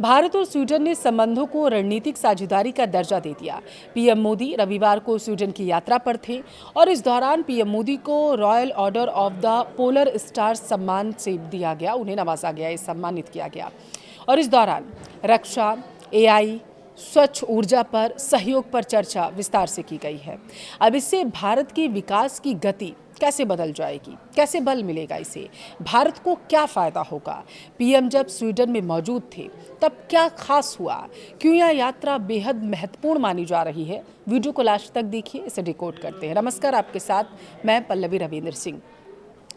भारत और स्वीडन ने संबंधों को रणनीतिक साझेदारी का दर्जा दे दिया। पीएम मोदी रविवार को स्वीडन की यात्रा पर थे और इस दौरान पीएम मोदी को royal order of the polar star सम्मान से दिया गया, उन्हें नवाजा गया, सम्मानित किया गया। और इस दौरान रक्षा, एआई, स्वच्छ ऊर्जा पर सहयोग पर चर्चा विस्तार से की गई है। अब इससे भारत के विकास की गति कैसे बदल जाएगी, कैसे बल मिलेगा, इसे भारत को क्या फायदा होगा। पीएम जब स्वीडन में मौजूद थे तब क्या खास हुआ, क्यों यह यात्रा बेहद महत्वपूर्ण मानी जा रही है। वीडियो को लास्ट तक देखिए, इसे डिकोड करते हैं। नमस्कार, आपके साथ मैं पल्लवी रविंद्र सिंह।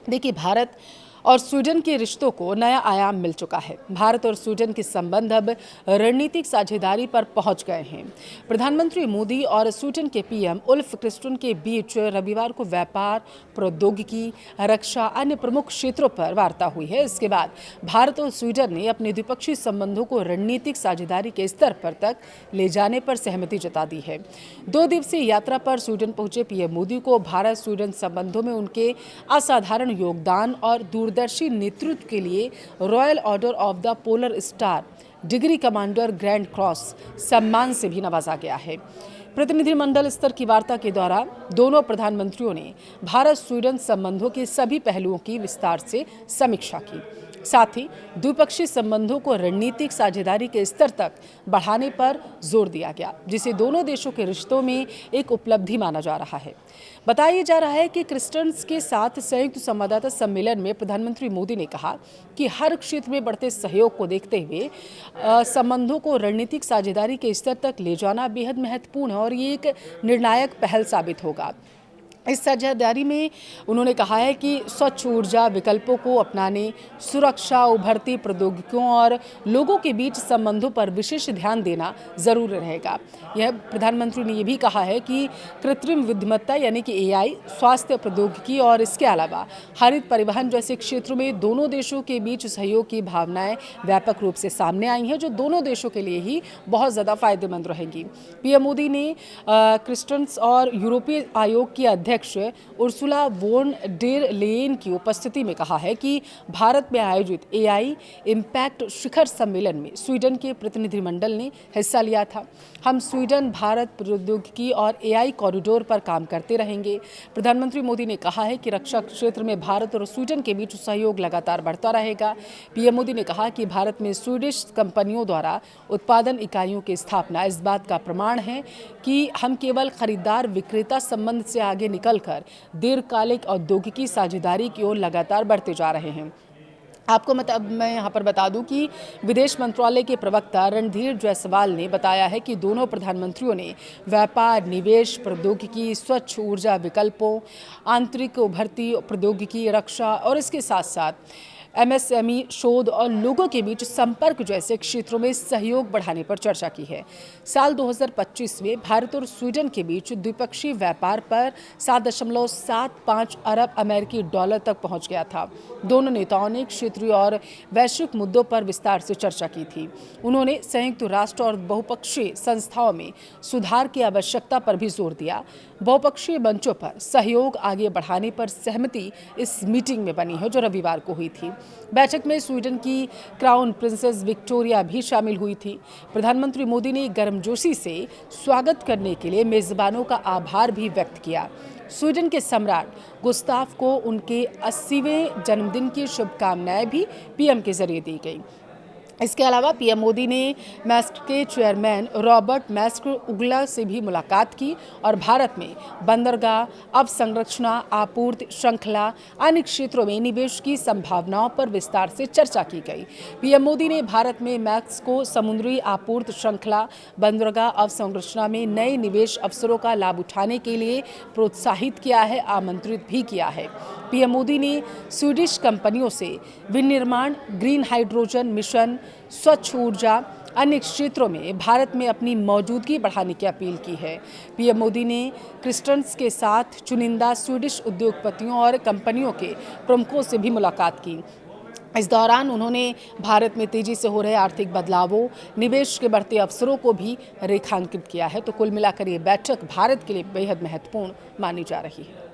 देखिए, भारत और स्वीडन के रिश्तों को नया आयाम मिल चुका है। भारत और स्वीडन के संबंध अब रणनीतिक साझेदारी पर पहुंच गए हैं। प्रधानमंत्री मोदी और स्वीडन के पीएम उल्फ क्रिस्टरसन के बीच रविवार को व्यापार, प्रौद्योगिकी, रक्षा, अन्य प्रमुख क्षेत्रों पर वार्ता हुई है। इसके बाद भारत और स्वीडन ने अपने द्विपक्षीय संबंधों को रणनीतिक साझेदारी के स्तर पर तक ले जाने पर सहमति जता दी है। 2 दिवसीय यात्रा पर स्वीडन पहुंचे पीएम मोदी को भारत स्वीडन संबंधों में उनके असाधारण योगदान और दूरदर्शी नेतृत्व के लिए royal order of the polar star degree commander grand cross सम्मान से भी नवाजा गया है। प्रतिनिधिमंडल स्तर की वार्ता के दौरान दोनों प्रधानमंत्रियों ने भारत स्वीडन संबंधों के सभी पहलुओं की विस्तार से समीक्षा की। साथ ही द्विपक्षीय संबंधों को रणनीतिक साझेदारी के स्तर तक बढ़ाने पर जोर दिया गया, जिसे दोनों देशों के रिश्तों में एक उपलब्धि माना जा रहा है। बताया जा रहा है कि क्रिस्टन्स के साथ संयुक्त संवाददाता सम्मेलन में प्रधानमंत्री मोदी ने कहा कि हर क्षेत्र में बढ़ते सहयोग को देखते हुए संबंधों को रणनीतिक साझेदारी के स्तर तक ले जाना बेहद महत्वपूर्ण है और ये एक निर्णायक पहल साबित होगा। इस साझेदारी में उन्होंने कहा है कि स्वच्छ ऊर्जा विकल्पों को अपनाने, सुरक्षा, उभरती प्रौद्योगिकियों और लोगों के बीच संबंधों पर विशेष ध्यान देना जरूर रहेगा। यह प्रधानमंत्री ने यह भी कहा है कि कृत्रिम बुद्धिमत्ता यानी कि एआई, स्वास्थ्य प्रौद्योगिकी और इसके अलावा हरित परिवहन जैसे क्षेत्रों में दोनों देशों के बीच सहयोग की भावनाएं व्यापक रूप से सामने आई हैं, जो दोनों देशों के लिए ही बहुत ज़्यादा फायदेमंद रहेंगी। पीएम मोदी ने क्रिस्टन्स और यूरोपीय आयोग की अध्यक्ष उर्सुला वोन डेर लेयन की उपस्थिति में कहा है कि भारत में आयोजित एआई इम्पैक्ट शिखर सम्मेलन में स्वीडन के प्रतिनिधिमंडल ने हिस्सा लिया था। हम स्वीडन भारत प्रौद्योगिकी और एआई कॉरिडोर पर काम करते रहेंगे। प्रधानमंत्री मोदी ने कहा है कि रक्षा क्षेत्र में भारत और स्वीडन के बीच सहयोग लगातार बढ़ता रहेगा। पीएम मोदी ने कहा कि भारत में स्वीडिश कंपनियों द्वारा उत्पादन इकाइयों की स्थापना इस बात का प्रमाण है कि हम केवल खरीदार विक्रेता संबंध से आगे निकलकर दीर्घकालिक औद्योगिकी साझेदारी की ओर लगातार बढ़ते जा रहे हैं। आपको मैं यहाँ पर बता दूं कि विदेश मंत्रालय के प्रवक्ता रणधीर जायसवाल ने बताया है कि दोनों प्रधानमंत्रियों ने व्यापार, निवेश, प्रौद्योगिकी, स्वच्छ ऊर्जा विकल्पों, आंतरिक उभरती प्रौद्योगिकी, रक्षा और इसके साथ साथ एमएसएमई, शोध और लोगों के बीच संपर्क जैसे क्षेत्रों में सहयोग बढ़ाने पर चर्चा की है। साल 2025 में भारत और स्वीडन के बीच द्विपक्षीय व्यापार पर 7.75 अरब अमेरिकी डॉलर तक पहुंच गया था। दोनों नेताओं ने क्षेत्रीय और वैश्विक मुद्दों पर विस्तार से चर्चा की थी। उन्होंने संयुक्त राष्ट्र और बहुपक्षीय संस्थाओं में सुधार की आवश्यकता पर भी जोर दिया। बहुपक्षीय मंचों पर सहयोग आगे बढ़ाने पर सहमति इस मीटिंग में बनी है, जो रविवार को हुई थी। बैठक में स्वीडन की क्राउन प्रिंसेस विक्टोरिया भी शामिल हुई थी। प्रधानमंत्री मोदी ने गर्मजोशी से स्वागत करने के लिए मेजबानों का आभार भी व्यक्त किया। स्वीडन के सम्राट गुस्ताफ को उनके 80वें जन्मदिन की शुभकामनाएं भी पीएम के जरिए दी गई। इसके अलावा पीएम मोदी ने मैस्क के चेयरमैन रॉबर्ट मैस्क उगला से भी मुलाकात की और भारत में बंदरगाह, अवसंरचना, आपूर्ति श्रृंखला, अन्य क्षेत्रों में निवेश की संभावनाओं पर विस्तार से चर्चा की गई। पीएम मोदी ने भारत में मैस्क को समुद्री आपूर्ति श्रृंखला, बंदरगाह, अवसंरचना में नए निवेश अवसरों का लाभ उठाने के लिए प्रोत्साहित किया है, आमंत्रित भी किया है। पीएम मोदी ने स्वीडिश कंपनियों से विनिर्माण, ग्रीन हाइड्रोजन मिशन, स्वच्छ ऊर्जा, अन्य क्षेत्रों में भारत में अपनी मौजूदगी बढ़ाने की अपील की है। पीएम मोदी ने क्रिस्टन्स के साथ चुनिंदा स्वीडिश उद्योगपतियों और कंपनियों के प्रमुखों से भी मुलाकात की। इस दौरान उन्होंने भारत में तेजी से हो रहे आर्थिक बदलावों, निवेश के बढ़ते अवसरों को भी रेखांकित किया है। तो कुल मिलाकर ये बैठक भारत के लिए बेहद महत्वपूर्ण मानी जा रही है।